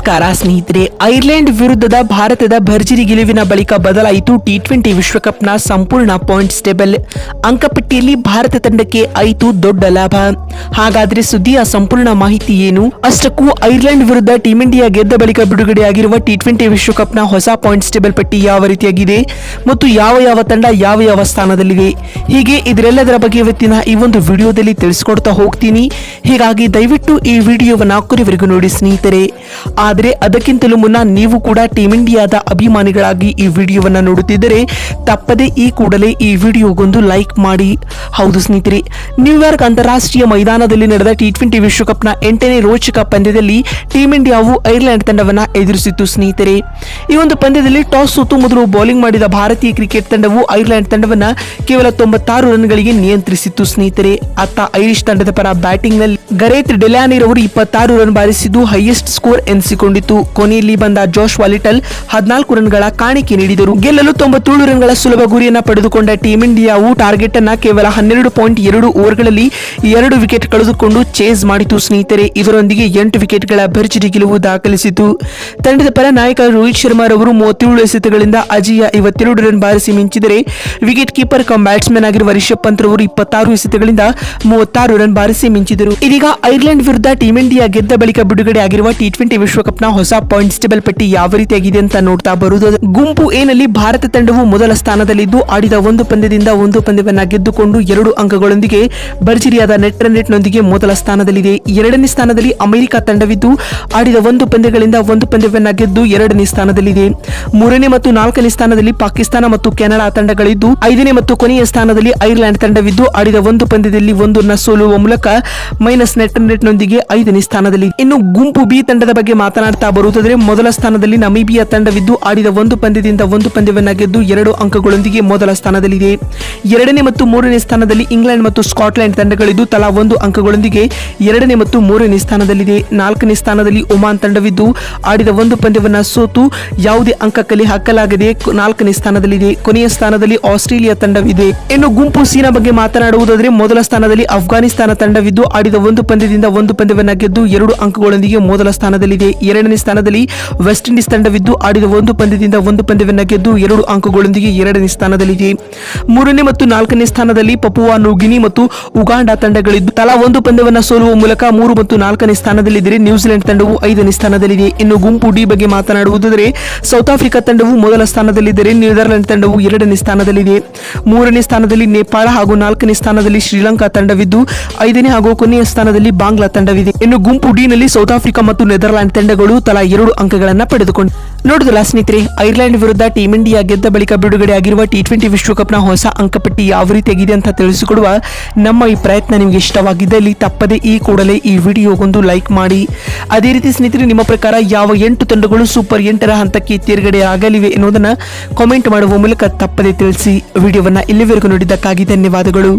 ನಮಸ್ಕಾರ ಸ್ನೇಹಿತರೆ. ಐರ್ಲೆಂಡ್ ವಿರುದ್ಧದ ಭಾರತದ ಭರ್ಜರಿ ಗೆಲುವಿನ ಬಳಿಕ ಬದಲಾಯಿತು ಟಿ20 ವಿಶ್ವಕಪ್ನ ಸಂಪೂರ್ಣ ಪಾಯಿಂಟ್ಸ್ ಟೇಬಲ್. ಅಂಕಪಟ್ಟಿಯಲ್ಲಿ ಭಾರತ ತಂಡಕ್ಕೆ ಆಯಿತು ದೊಡ್ಡ ಲಾಭ. ಹಾಗಾದ್ರೆ ಸುದ್ದಿಯ ಸಂಪೂರ್ಣ ಮಾಹಿತಿ ಏನು? ಅಷ್ಟಕ್ಕೂ ಐರ್ಲೆಂಡ್ ವಿರುದ್ಧ ಟೀಂ ಇಂಡಿಯಾ ಗೆದ್ದ ಬಳಿಕ ಬಿಡುಗಡೆಯಾಗಿರುವ ಟಿ20 ವಿಶ್ವಕಪ್ನ ಹೊಸ ಪಾಯಿಂಟ್ಸ್ ಟೇಬಲ್ ಪಟ್ಟಿ ಯಾವ ರೀತಿಯಾಗಿದೆ ಮತ್ತು ಯಾವ ತಂಡ ಯಾವ ಸ್ಥಾನದಲ್ಲಿವೆ, ಹೀಗೆ ಇದರೆಲ್ಲದರ ಬಗ್ಗೆ ಇವತ್ತಿನ ಈ ಒಂದು ವಿಡಿಯೋದಲ್ಲಿ ತಿಳಿಸ್ಕೊಡ್ತಾ ಹೋಗ್ತೀನಿ. ಹೀಗಾಗಿ ದಯವಿಟ್ಟು ಈ ವಿಡಿಯೋವನ್ನ ಕೊನೆವರೆಗೂ ನೋಡಿ ಸ್ನೇಹಿತರೆ. ಆದರೆ ಅದಕ್ಕಿಂತಲೂ ಮುನ್ನ ನೀವು ಕೂಡ ಟೀಂ ಇಂಡಿಯಾದ ಅಭಿಮಾನಿಗಳಾಗಿ ಈ ವಿಡಿಯೋವನ್ನ ನೋಡುತ್ತಿದ್ದರೆ ತಪ್ಪದೆ ಈ ಕೂಡಲೇ ಈ ವಿಡಿಯೋಗೊಂದು ಲೈಕ್ ಮಾಡಿ. ಹೌದು ಸ್ನೇಹಿತರೆ, ನ್ಯೂಯಾರ್ಕ್ ಅಂತಾರಾಷ್ಟ್ರೀಯ ಮೈದಾನದಲ್ಲಿ ನಡೆದ ಟಿ20 ವಿಶ್ವಕಪ್ನ 8ನೇ ರೋಚಕ ಪಂದ್ಯದಲ್ಲಿ ಟೀಂ ಇಂಡಿಯಾವು ಐರ್ಲೆಂಡ್ ತಂಡವನ್ನ ಎದುರಿಸಿತು ಸ್ನೇಹಿತರೆ. ಈ ಒಂದು ಪಂದ್ಯದಲ್ಲಿ ಟಾಸ್ ಸೋತು ಮೊದಲು ಬೌಲಿಂಗ್ ಮಾಡಿದ ಭಾರತೀಯ ಕ್ರಿಕೆಟ್ ತಂಡವು ಐರ್ಲೆಂಡ್ ತಂಡವನ್ನ ಕೇವಲ 96 ರನ್ಗಳಿಗೆ ನಿಯಂತ್ರಿಸಿತ್ತು ಸ್ನೇಹಿತರೆ. ಅತ್ತ ಐರಿಷ್ ತಂಡದ ಪರ ಬ್ಯಾಟಿಂಗ್ ನಲ್ಲಿ ಗರೇತ್ ಡೆಲ್ಯಾನಿ ರವರು 26 ರನ್ ಬಾರಿಸಿದ್ದು ಹೈಯೆಸ್ಟ್ ಸ್ಕೋರ್ ಎನಿಸಿಕೊಂಡಿತು. ಕೊನೆಯಲ್ಲಿ ಬಂದ ಜೋಶ್ವಾ ಲಿಟಲ್ 14 ರನ್ಗಳ ಕಾಣಿಕೆ ನೀಡಿದರು. ಗೆಲ್ಲಲು 97 ರನ್ಗಳ ಸುಲಭ ಗುರಿಯನ್ನ ಪಡೆದುಕೊಂಡ ಟೀಂ ಇಂಡಿಯಾವು ಟಾರ್ಗೆಟ್ ಅನ್ನ ಕೇವಲ 12.2 ಓವರ್ಗಳಲ್ಲಿ 2 ವಿಕೆಟ್ ಕಳೆದುಕೊಂಡು ಚೇಸ್ ಮಾಡಿತು ಸ್ನೇಹಿತರೆ. ಇದರೊಂದಿಗೆ 8 ವಿಕೆಟ್ಗಳ ಭರ್ಜರಿ ಗೆಲುವು ದಾಖಲಿಸಿತು. ತಂಡದ ಪರ ನಾಯಕ ರೋಹಿತ್ ಶರ್ಮಾ ರವರು 37 ಎಸೆತಗಳಿಂದ ಅಜೇಯ 52 ರನ್ ಬಾರಿಸಿ ಮಿಂಚಿದರೆ ವಿಕೆಟ್ ಕೀಪರ್ ಕಮ್ ಬ್ಯಾಟ್ಸ್ಮನ್ ಆಗಿರುವ ರಿಷಬ್ ಪಂತ್ ರವರು 26 ಎಸೆತಗಳಿಂದ 36 ರನ್ ಬಾರಿಸಿ ಮಿಂಚಿದರು. ಇದೀಗ ಐರ್ಲೆಂಡ್ ವಿರುದ್ಧ ಟೀಂ ಇಂಡಿಯಾ ಗೆದ್ದ ಬಳಿಕ ಬಿಡುಗಡೆ ಆಗಿರುವ ಟಿ20 ವಿಶ್ವಕಪ್ನ ಹೊಸ ಪಾಯಿಂಟ್ಸ್ ಟೇಬಲ್ ಪಟ್ಟಿ ಯಾವ ರೀತಿಯಾಗಿದೆ ಅಂತ ನೋಡ್ತಾ ಬರುವುದು. ಗುಂಪು ಎ ನಲ್ಲಿ ಭಾರತ ತಂಡವು ಮೊದಲ ಸ್ಥಾನದಲ್ಲಿದ್ದು ಆಡಿದ ಒಂದು ಪಂದ್ಯದಿಂದ ಒಂದು ಪಂದ್ಯವನ್ನ ಗೆದ್ದುಕೊಂಡು 2 ಅಂಕಗಳೊಂದಿಗೆ ಭರ್ಜರಿಯಾದ ನೆಟ್ ರನ್ ರೇಟ್ ನೊಂದಿಗೆ ಮೊದಲ ಸ್ಥಾನದಲ್ಲಿದೆ. ಎರಡನೇ ಸ್ಥಾನದಲ್ಲಿ ಅಮೆರಿಕ ತಂಡವಿದ್ದು ಆಡಿದ ಒಂದು ಪಂದ್ಯಗಳಿಂದ ಒಂದು ಪಂದ್ಯವನ್ನ ಗೆದ್ದು 2ನೇ ಸ್ಥಾನದಲ್ಲಿದೆ. 3ನೇ ಮತ್ತು 4ನೇ ಸ್ಥಾನದಲ್ಲಿ ಪಾಕಿಸ್ತಾನ ಮತ್ತು ಕೆನಡಾ ತಂಡಗಳಿದ್ದು 5ನೇ ಮತ್ತು ಕೊನೆಯ ಸ್ಥಾನದಲ್ಲಿ ಐರ್ಲೆಂಡ್ ತಂಡವಿದ್ದು ಆಡಿದ ಒಂದು ಪಂದ್ಯದಲ್ಲಿ ಒಂದನ್ನ ಸೋಲುವ ಮೂಲಕ ಮೈನಸ್ ನೆಟ್ ರನ್ ರೇಟ್ ನೊಂದಿಗೆ 5ನೇ ಸ್ಥಾನದಲ್ಲಿ. ಇನ್ನು ಗುಂಪು ಬಿ ತಂಡದ ಬಗ್ಗೆ ಮಾತನಾಡ್ತಾ ಬರುವುದಾದರೆ ಮೊದಲ ಸ್ಥಾನದಲ್ಲಿ ನಮೀಬಿಯಾ ತಂಡವಿದ್ದು ಆಡಿದ ಒಂದು ಪಂದ್ಯದಿಂದ ಒಂದು ಪಂದ್ಯವನ್ನ ಗೆದ್ದು 2 ಅಂಕಗಳೊಂದಿಗೆ ಮೊದಲ ಸ್ಥಾನದಲ್ಲಿದೆ. 2ನೇ ಮತ್ತು 3ನೇ ಸ್ಥಾನದಲ್ಲಿ ಇಂಗ್ಲೆಂಡ್ ಮತ್ತು ಸ್ಕಾಟ್ಲೆಂಡ್ ತಂಡಗಳಿದ್ದು ತಲಾ 1 ಅಂಕಗಳೊಂದಿಗೆ 2ನೇ ಮತ್ತು 3ನೇ ಸ್ಥಾನದಲ್ಲಿದೆ. 4ನೇ ಸ್ಥಾನದಲ್ಲಿ ಒಮಾನ್ ತಂಡವಿದ್ದು ಆಡಿದ ಒಂದು ಪಂದ್ಯವನ್ನ ಸೋತು ಯಾವುದೇ ಅಂಕ ಕಲೆ ಹಾಕಲಾಗದೆ 4ನೇ ಸ್ಥಾನದಲ್ಲಿದೆ. ಕೊನೆಯ ಸ್ಥಾನದಲ್ಲಿ ಆಸ್ಟ್ರೇಲಿಯಾ ತಂಡವಿದೆ. ಇನ್ನು ಗುಂಪು ಸಿ ನ ಬಗ್ಗೆ ಮಾತನಾಡುವುದಾದರೆ ಮೊದಲ ಸ್ಥಾನದಲ್ಲಿ ಅಫ್ಘಾನಿಸ್ತಾನ ತಂಡವಿದ್ದು ಆಡಿದ ಒಂದು ಪಂದ್ಯದಿಂದ ಒಂದು ಪಂದ್ಯವನ್ನ ಗೆದ್ದು 2 ಅಂಕಗಳೊಂದಿಗೆ ಮೊದಲ ಸ್ಥಾನದಲ್ಲಿದೆ. 2ನೇ ಸ್ಥಾನದಲ್ಲಿ ವೆಸ್ಟ್ ಇಂಡೀಸ್ ತಂಡವಿದ್ದು ಆಡಿದ ಒಂದು ಪಂದ್ಯದಿಂದ ಒಂದು ಪಂದ್ಯವನ್ನ ಗೆದ್ದು 2 ಅಂಕಗಳೊಂದಿಗೆ 2ನೇ ಸ್ಥಾನದಲ್ಲಿದೆ. 3ನೇ ಮತ್ತು 4ನೇ ಸ್ಥಾನದಲ್ಲಿ ಪಪುವಾ ನ್ಯೂಗಿನಿ ಮತ್ತು ಉಗಾಂಡ ತಂಡಗಳಿದ್ದು ತಲಾ ಒಂದು ಪಂದ್ಯವನ್ನ ಸೋಲುವ ಮೂಲಕ 3 ಮತ್ತು 4ನೇ ಸ್ಥಾನದಲ್ಲಿದ್ದರೆ ನ್ಯೂಜಿಲೆಂಡ್ ತಂಡವು 5ನೇ ಸ್ಥಾನದಲ್ಲಿದೆ. ಇನ್ನು ಗುಂಪು ಡಿ ಬಗ್ಗೆ ಮಾತನಾಡುವುದಾದರೆ ಸೌತ್ ಆಫ್ರಿಕಾ ತಂಡವು ಮೊದಲ ಸ್ಥಾನದಲ್ಲಿದ್ದರೆ ನೆದರ್ಲೆಂಡ್ ತಂಡವು 2ನೇ ಸ್ಥಾನದಲ್ಲಿದೆ. 3ನೇ ಸ್ಥಾನದಲ್ಲಿ ನೇಪಾಳ ಹಾಗೂ 4ನೇ ಸ್ಥಾನದಲ್ಲಿ ಶ್ರೀಲಂಕಾ ತಂಡವಿದ್ದು 5ನೇ ಹಾಗೂ ಕೊನೆಯ ಸ್ಥಾನದಲ್ಲಿ ಬಾಂಗ್ಲಾ ತಂಡವಿದೆ. ಇನ್ನು ಗುಂಪು ಡಿ ನಲ್ಲಿ ಸೌತ್ ಆಫ್ರಿಕಾ ಮತ್ತು ನೆದರ್ಲ್ಯಾಂಡ್ ತಂಡಗಳು ತಲಾ 2 ಅಂಕಗಳನ್ನ ಪಡೆದುಕೊಂಡು ನೋಡಿದ್ರಲ್ಲ ಸ್ನೇಹಿತರೆ, ಐರ್ಲೆಂಡ್ ವಿರುದ್ಧ ಟೀಂ ಇಂಡಿಯಾ ಗೆದ್ದ ಬಳಿಕ ಬಿಡುಗಡೆ ಆಗಿರುವ ಟಿ20 ವಿಶ್ವಕಪ್ನ ಹೊಸ ಅಂಕಪಟ್ಟಿ ಯಾವ ರೀತಿಯಾಗಿದೆ ಅಂತ ತಿಳಿಸಿಕೊಡುವ ನಮ್ಮ ಈ ಪ್ರಯತ್ನ ನಿಮಗೆ ಇಷ್ಟವಾಗಿದ್ದಲ್ಲಿ ತಪ್ಪದೆ ಈ ಕೂಡಲೇ ಈ ವಿಡಿಯೋಗೊಂದು ಲೈಕ್ ಮಾಡಿ. ಅದೇ ರೀತಿ ಸ್ನೇಹಿತರೆ, ನಿಮ್ಮ ಪ್ರಕಾರ ಯಾವ 8 ತಂಡಗಳು ಸೂಪರ್ 8ರ ಹಂತಕ್ಕೆ ತೇರ್ಗಡೆ ಆಗಲಿವೆ ಎನ್ನುವುದನ್ನ ಕಾಮೆಂಟ್ ಮಾಡುವ ಮೂಲಕ ತಪ್ಪದೆ ತಿಳಿಸಿ. ವಿಡಿಯೋವನ್ನ ಇಲ್ಲಿವರೆಗೂ ನೋಡಿದ್ದಕ್ಕಾಗಿ ಧನ್ಯವಾದಗಳು.